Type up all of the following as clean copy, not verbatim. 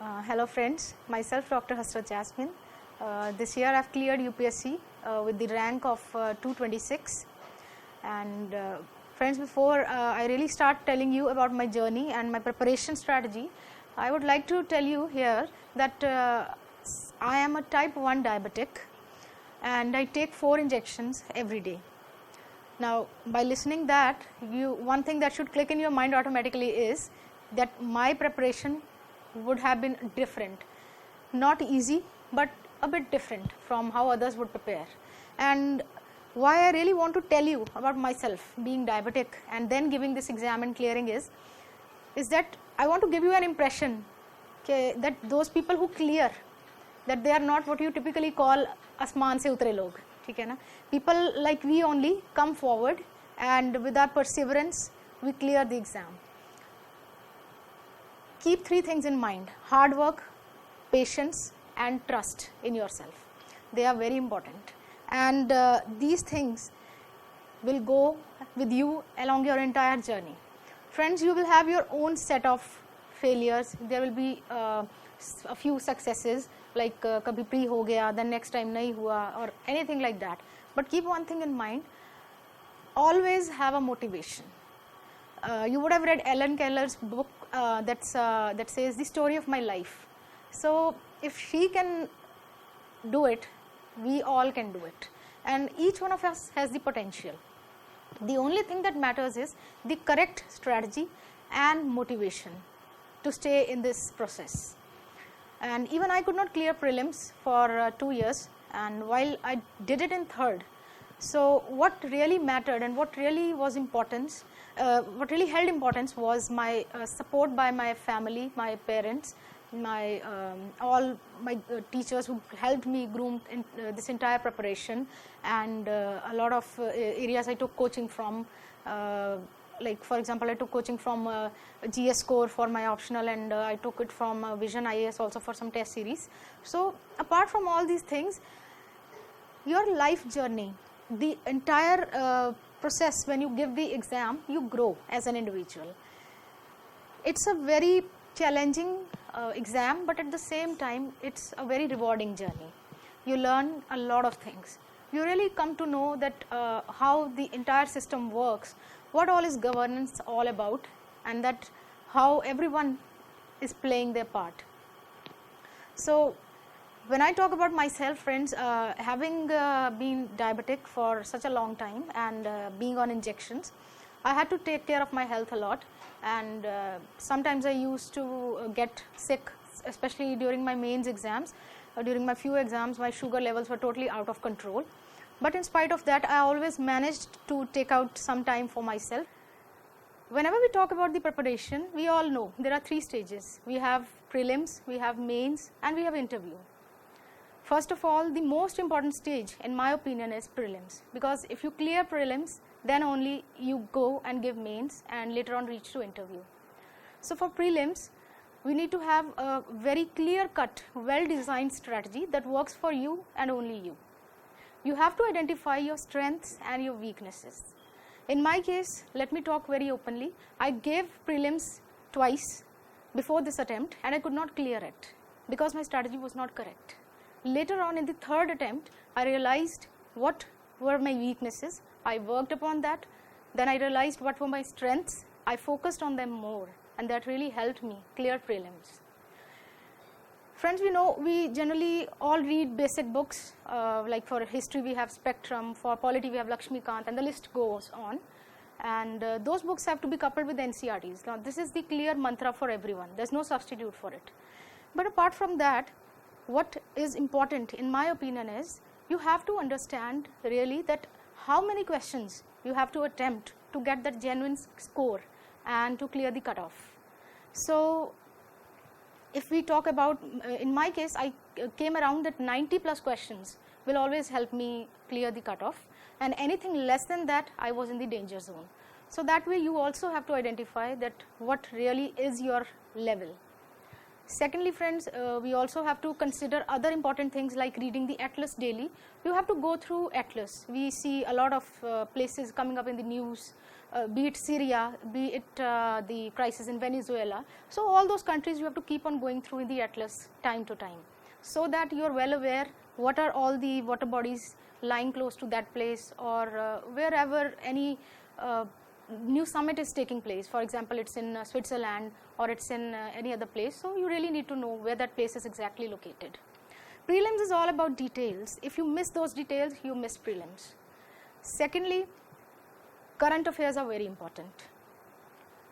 Hello friends, myself Dr. Hasrat Jasmine. This year I have cleared UPSC with the rank of 226, and friends, before I really start telling you about my journey and my preparation strategy, I would like to tell you here that I am a type 1 diabetic and I take 4 injections every day. Now by listening that, one thing that should click in your mind automatically is that my preparation would have been different, not easy but a bit different from how others would prepare. And why I really want to tell you about myself being diabetic and then giving this exam and clearing is that I want to give you an impression that those people who clear, that they are not what you typically call asman se utre log, theek hai na? People like we only come forward and with our perseverance we clear the exam. Keep 3 things in mind: hard work, patience and trust in yourself. They are very important, and these things will go with you along your entire journey. Friends, you will have your own set of failures. There will be a few successes, like kabhi pre ho gaya, then next time nahi hua, or anything like that. But keep one thing in mind: always have a motivation. You would have read Ellen Keller's book that says the story of my life. So if she can do it, we all can do it, and each one of us has the potential. The only thing that matters is the correct strategy and motivation to stay in this process. And even I could not clear prelims for 2 years, and while I did it in 3rd. So what really mattered and what really was importance, what really held importance was my support by my family, my parents, all my teachers who helped me groom in this entire preparation, and a lot of areas I took coaching from. Like for example, I took coaching from GS Score for my optional, and I took it from Vision IAS also for some test series. So apart from all these things, your life journey, the entire process, when you give the exam, you grow as an individual. It's a very challenging exam, but at the same time it's a very rewarding journey. You learn a lot of things. You really come to know that how the entire system works, what all is governance all about, and that how everyone is playing their part. So when I talk about myself, friends, having been diabetic for such a long time and being on injections, I had to take care of my health a lot, and sometimes I used to get sick, especially during my mains exams. During my few exams, my sugar levels were totally out of control. But in spite of that, I always managed to take out some time for myself. Whenever we talk about the preparation, we all know there are 3 stages. We have prelims, we have mains, and we have interview. First of all, the most important stage in my opinion is prelims, because if you clear prelims, then only you go and give mains and later on reach to interview. So for prelims, we need to have a very clear cut, well designed strategy that works for you and only you. You have to identify your strengths and your weaknesses. In my case, let me talk very openly. I gave prelims twice before this attempt and I could not clear it because my strategy was not correct. Later on in the 3rd attempt, I realized what were my weaknesses. I worked upon that. Then I realized what were my strengths. I focused on them more, and that really helped me clear prelims. Friends, we know we generally all read basic books, like for history we have Spectrum, for polity we have Lakshmikant, and the list goes on. And those books have to be coupled with NCRTs. Now this is the clear mantra for everyone. There's no substitute for it. But apart from that, what is important in my opinion is you have to understand really that how many questions you have to attempt to get that genuine score and to clear the cutoff. So if we talk about, in my case, I came around that 90 plus questions will always help me clear the cutoff, and anything less than that, I was in the danger zone. So that way you also have to identify that what really is your level. Secondly, friends, we also have to consider other important things like reading the atlas daily. You have to go through atlas. We see a lot of places coming up in the news, be it Syria, be it the crisis in Venezuela. So all those countries you have to keep on going through in the atlas time to time, so that you are well aware what are all the water bodies lying close to that place, or wherever any new summit is taking place. For example, it's in Switzerland or it's in any other place, so you really need to know where that place is exactly located. Prelims is all about details. If you miss those details, you miss prelims. Secondly, current affairs are very important.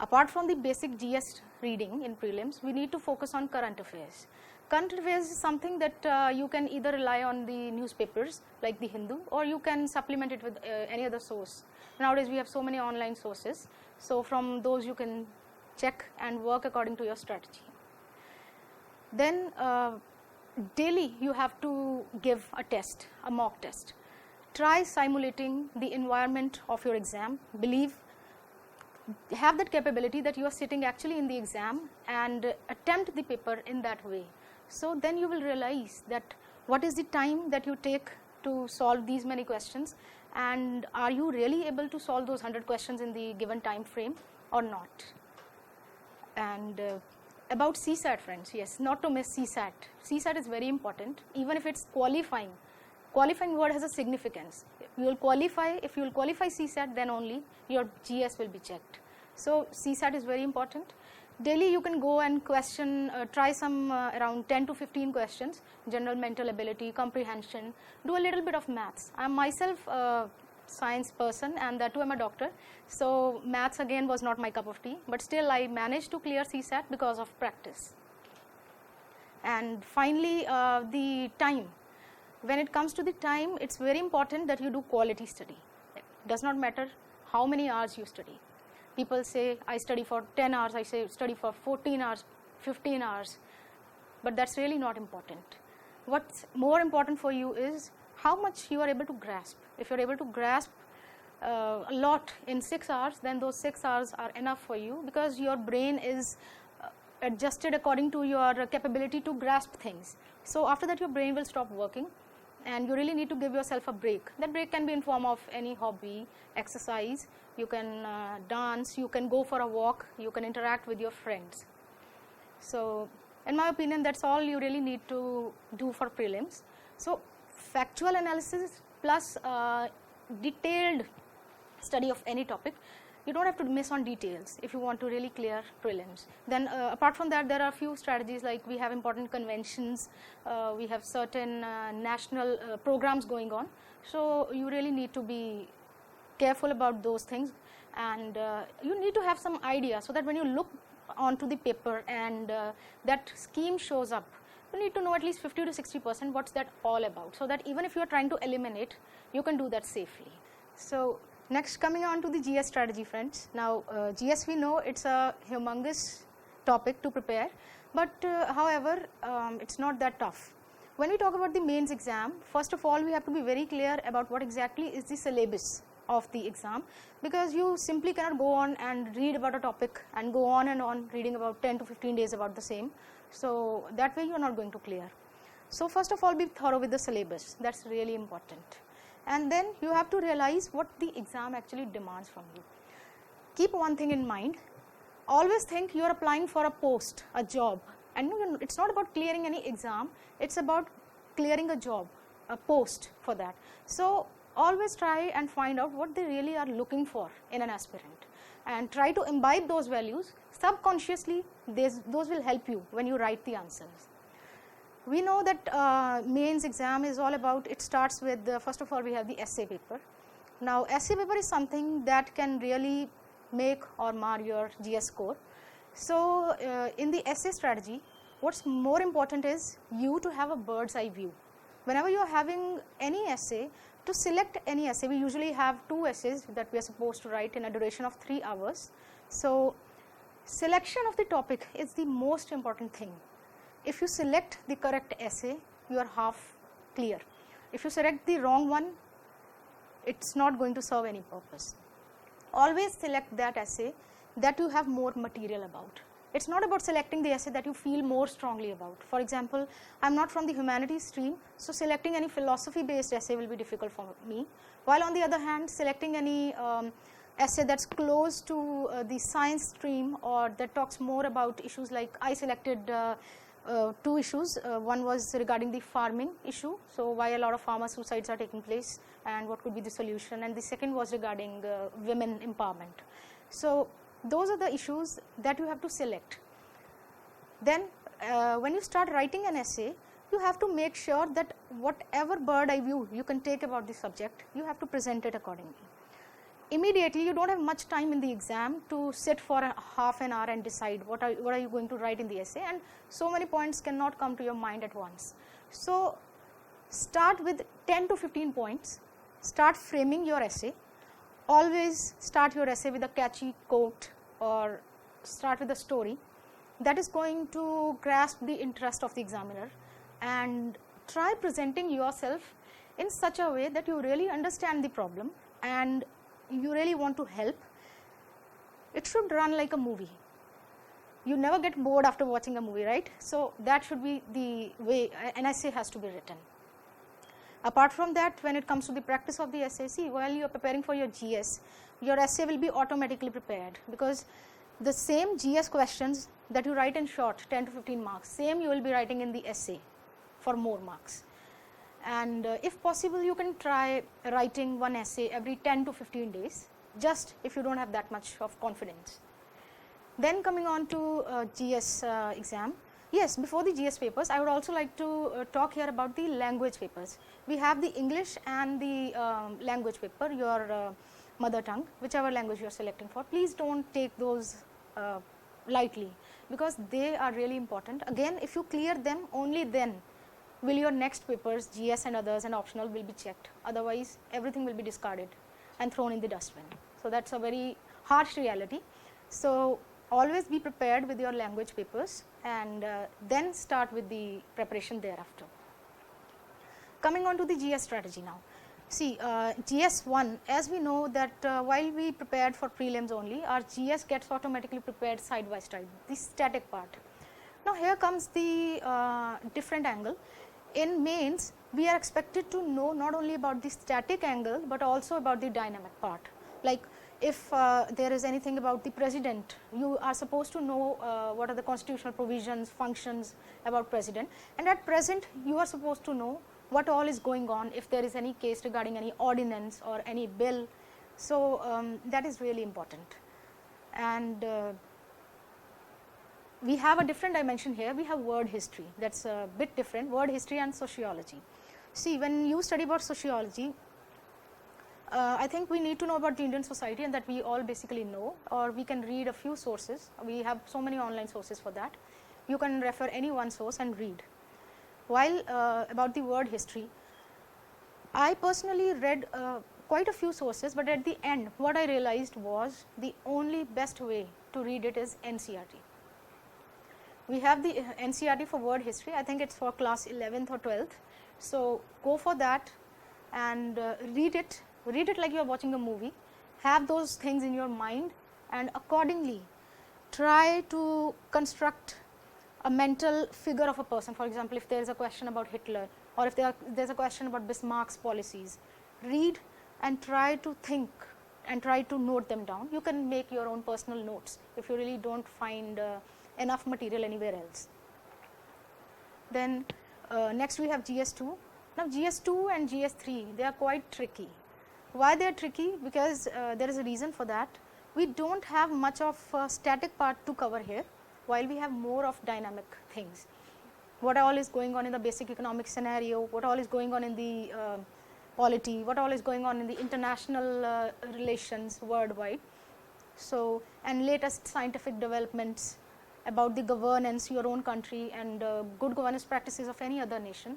Apart from the basic GS reading in prelims, we need to focus on current affairs. Current affairs is something that you can either rely on the newspapers like the Hindu, or you can supplement it with any other source. Nowadays we have so many online sources, so from those you can check and work according to your strategy. Then daily you have to give a test, a mock test. Try simulating the environment of your exam. Have that capability that you are sitting actually in the exam and attempt the paper in that way. So then you will realize that what is the time that you take to solve these many questions, and are you really able to solve those 100 questions in the given time frame or not. And about CSAT, friends, yes, not to miss CSAT. CSAT is very important, even if it's qualifying. Qualifying word has a significance. If you will qualify CSAT, then only your GS will be checked. So CSAT is very important. Daily you can go and try some around 10 to 15 questions, general mental ability, comprehension, do a little bit of maths. I am myself a science person, and that too I am a doctor, so maths again was not my cup of tea, but still I managed to clear CSAT because of practice. And finally, the time. When it comes to the time, it's very important that you do quality study. It does not matter how many hours you study. People say, I study for 10 hours, I say study for 14 hours, 15 hours, but that's really not important. What's more important for you is how much you are able to grasp. If you're able to grasp a lot in 6 hours, then those 6 hours are enough for you, because your brain is adjusted according to your capability to grasp things. So after that your brain will stop working, and you really need to give yourself a break. That break can be in form of any hobby, exercise, you can dance, you can go for a walk, you can interact with your friends. So in my opinion, that's all you really need to do for prelims. So factual analysis plus detailed study of any topic. You don't have to miss on details if you want to really clear prelims. Then apart from that, there are a few strategies, like we have important conventions, we have certain national programs going on. So you really need to be careful about those things, and you need to have some idea, so that when you look onto the paper and that scheme shows up, you need to know at least 50 to 60% what's that all about, so that even if you are trying to eliminate, you can do that safely. So next, coming on to the GS strategy, friends. Now GS, we know it's a humongous topic to prepare, but however it's not that tough. When we talk about the mains exam, first of all we have to be very clear about what exactly is the syllabus of the exam, because you simply cannot go on and read about a topic and go on and on reading about 10 to 15 days about the same. So that way you are not going to clear. So first of all, be thorough with the syllabus. That's really important. And then you have to realize what the exam actually demands from you. Keep one thing in mind. Always think you are applying for a post, a job, and it's not about clearing any exam, it's about clearing a job, a post for that. So always try and find out what they really are looking for in an aspirant, and try to imbibe those values. Subconsciously, those will help you when you write the answers. We know that mains exam is all about, it starts with, first of all we have the essay paper. Now essay paper is something that can really make or mar your GS score. So in the essay strategy, what's more important is you to have a bird's eye view. Whenever you are having any essay, to select any essay, we usually have 2 essays that we are supposed to write in a duration of 3 hours. So selection of the topic is the most important thing. If you select the correct essay, you are half clear. If you select the wrong one, it's not going to serve any purpose. Always select that essay that you have more material about. It's not about selecting the essay that you feel more strongly about. For example, I'm not from the humanities stream, so selecting any philosophy based essay will be difficult for me. While on the other hand, selecting any essay that's close to the science stream or that talks more about issues, like I selected 2 issues. One was regarding the farming issue, so why a lot of farmer suicides are taking place and what could be the solution, and the second was regarding women empowerment. So those are the issues that you have to select. Then when you start writing an essay, you have to make sure that whatever bird eye view you can take about the subject, you have to present it accordingly. Immediately, you don't have much time in the exam to sit for a half an hour and decide what are you going to write in the essay, and so many points cannot come to your mind at once. So start with 10 to 15 points, start framing your essay. Always start your essay with a catchy quote or start with a story that is going to grasp the interest of the examiner, and try presenting yourself in such a way that you really understand the problem and you really want to help. It should run like a movie. You never get bored after watching a movie, right? So that should be the way an essay has to be written. Apart from that, when it comes to the practice of the essay, see, while you are preparing for your GS, your essay will be automatically prepared, because the same GS questions that you write in short, 10 to 15 marks, same you will be writing in the essay for more marks. And if possible, you can try writing one essay every 10 to 15 days, just if you don't have that much of confidence. Then coming on to GS exam. Yes, before the GS papers, I would also like to talk here about the language papers. We have the English and the language paper, your mother tongue, whichever language you are selecting for. Please don't take those lightly, because they are really important. Again, if you clear them, only then will your next papers, GS and others and optional, will be checked. Otherwise, everything will be discarded and thrown in the dustbin. So that's a very harsh reality. So always be prepared with your language papers, and then start with the preparation thereafter. Coming on to the GS strategy now. See, GS1, as we know that while we prepared for prelims only, our GS gets automatically prepared side by side, the static part. Now here comes the different angle. In mains, we are expected to know not only about the static angle, but also about the dynamic part. Like if there is anything about the president, you are supposed to know what are the constitutional provisions, functions about president, and at present you are supposed to know what all is going on, if there is any case regarding any ordinance or any bill. So that is really important. And we have a different dimension here. We have word history, that's a bit different, word history and sociology. See, when you study about sociology, I think we need to know about the Indian society, and that we all basically know, or we can read a few sources. We have so many online sources for that. You can refer any one source and read. While about the word history, I personally read quite a few sources, but at the end what I realized was the only best way to read it is NCERT. We have the NCERT for word history. I think it's for class 11th or 12th. So go for that and read it like you are watching a movie. Have those things in your mind, and accordingly try to construct a mental figure of a person. For example, if there is a question about Hitler, or if there's a question about Bismarck's policies, read and try to think and try to note them down. You can make your own personal notes if you really don't find enough material anywhere else. Then next we have GS2. Now GS2 and GS3, they are quite tricky. Why they are tricky? Because there is a reason for that. We don't have much of static part to cover here, while we have more of dynamic things. What all is going on in the basic economic scenario, what all is going on in the polity, what all is going on in the international relations worldwide. So, and latest scientific developments about the governance, your own country, and good governance practices of any other nation.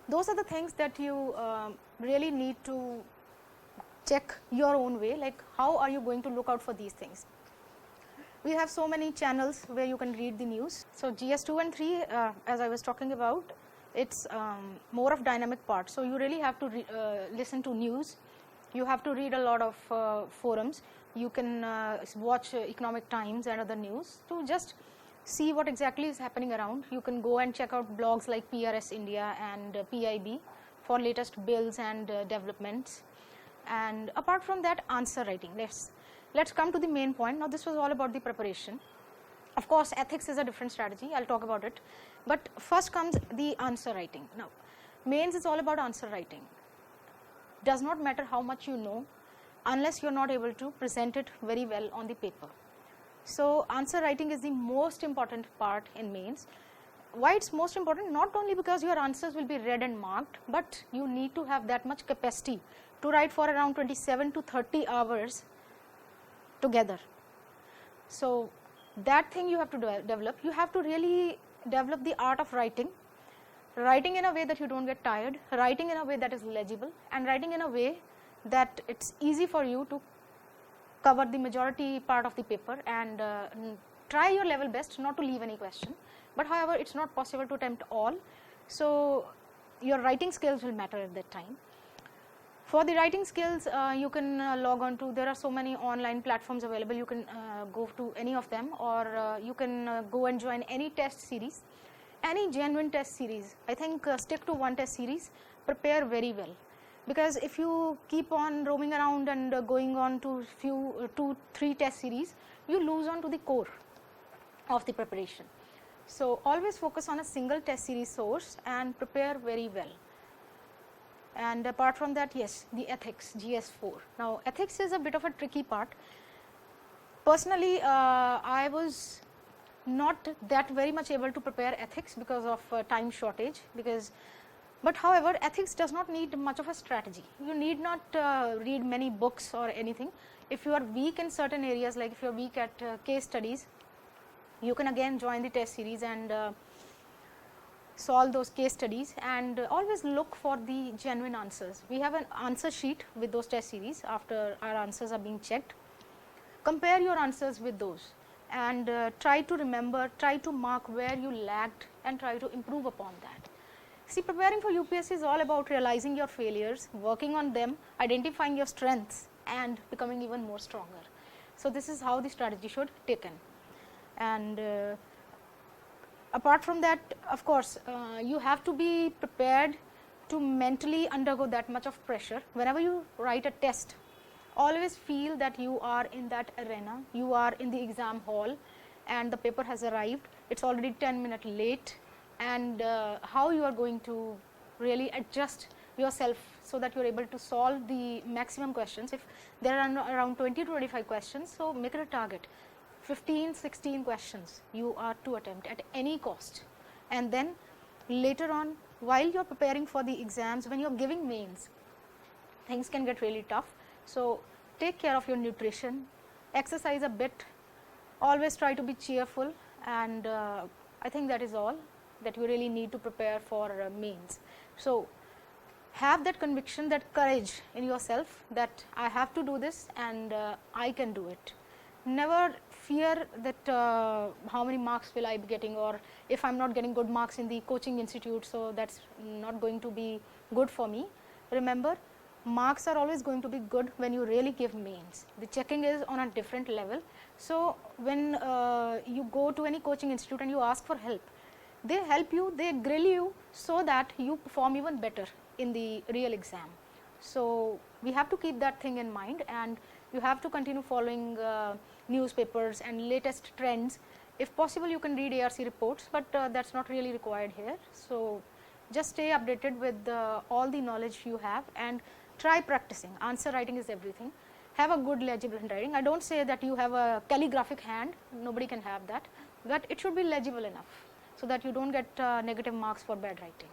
Those are the things that you really need to check your own way, like how are you going to look out for these things. We have so many channels where you can read the news. So GS2 and 3, as I was talking about, it's more of dynamic part. So you really have to listen to news. You have to read a lot of forums. you can watch Economic Times and other news to just see what exactly is happening around. You can go and check out blogs like PRS India and PIB for latest bills and developments. And apart from that, answer writing. Let's come to the main point. Now this was all about the preparation. Of course, ethics is a different strategy. I'll talk about it. But first comes the answer writing. Now, mains is all about answer writing. Does not matter how much you know unless you're not able to present it very well on the paper. So answer writing is the most important part in mains. Why it's most important? Not only because your answers will be read and marked, but you need to have that much capacity to write for around 27 to 30 hours together. So that thing you have to develop. You have to really develop the art of writing in a way that you don't get tired, writing in a way that is legible, and writing in a way that it's easy for you to cover the majority part of the paper, and try your level best not to leave any question. But however, it's not possible to attempt all, so your writing skills will matter at that time. For the writing skills, you can log on to, there are so many online platforms available. You can go to any of them, or you can go and join any test series, any genuine test series. I think stick to one test series, prepare very well, because if you keep on roaming around and going on to 2-3 test series, you lose on to the core of the preparation. So always focus on a single test series source and prepare very well. And apart from that, yes, the ethics, GS4. Now ethics is a bit of a tricky part. Personally, I was not that very much able to prepare ethics because of time shortage, but however, ethics does not need much of a strategy. You need not read many books or anything. If you are weak in certain areas, like if you are weak at case studies, you can again join the test series and solve those case studies, and always look for the genuine answers. We have an answer sheet with those test series after our answers are being checked. Compare your answers with those and try to remember, try to mark where you lagged and try to improve upon that. See, preparing for UPSC is all about realizing your failures, working on them, identifying your strengths and becoming even more stronger. So this is how the strategy should be taken. And apart from that, of course, you have to be prepared to mentally undergo that much of pressure. Whenever you write a test, always feel that you are in that arena, you are in the exam hall and the paper has arrived, it's already 10 minutes late, and how you are going to really adjust yourself so that you are able to solve the maximum questions. If there are around 20 to 25 questions, so make it a target. 15-16 questions you are to attempt at any cost, and then later on, while you are preparing for the exams, when you are giving mains, things can get really tough. So take care of your nutrition, exercise a bit, always try to be cheerful, and I think that is all that you really need to prepare for mains. So have that conviction, that courage in yourself that I have to do this and I can do it. Never fear that how many marks will I be getting, or if I am not getting good marks in the coaching institute, so that is not going to be good for me. Remember, marks are always going to be good when you really give mains. The checking is on a different level. So when you go to any coaching institute and you ask for help, they help you, they grill you so that you perform even better in the real exam. So we have to keep that thing in mind, and you have to continue following newspapers and latest trends. If possible, you can read ARC reports, but that's not really required here. So just stay updated with all the knowledge you have and try practicing. Answer writing is everything. Have a good legible handwriting. I don't say that you have a calligraphic hand, nobody can have that, but it should be legible enough so that you don't get negative marks for bad writing.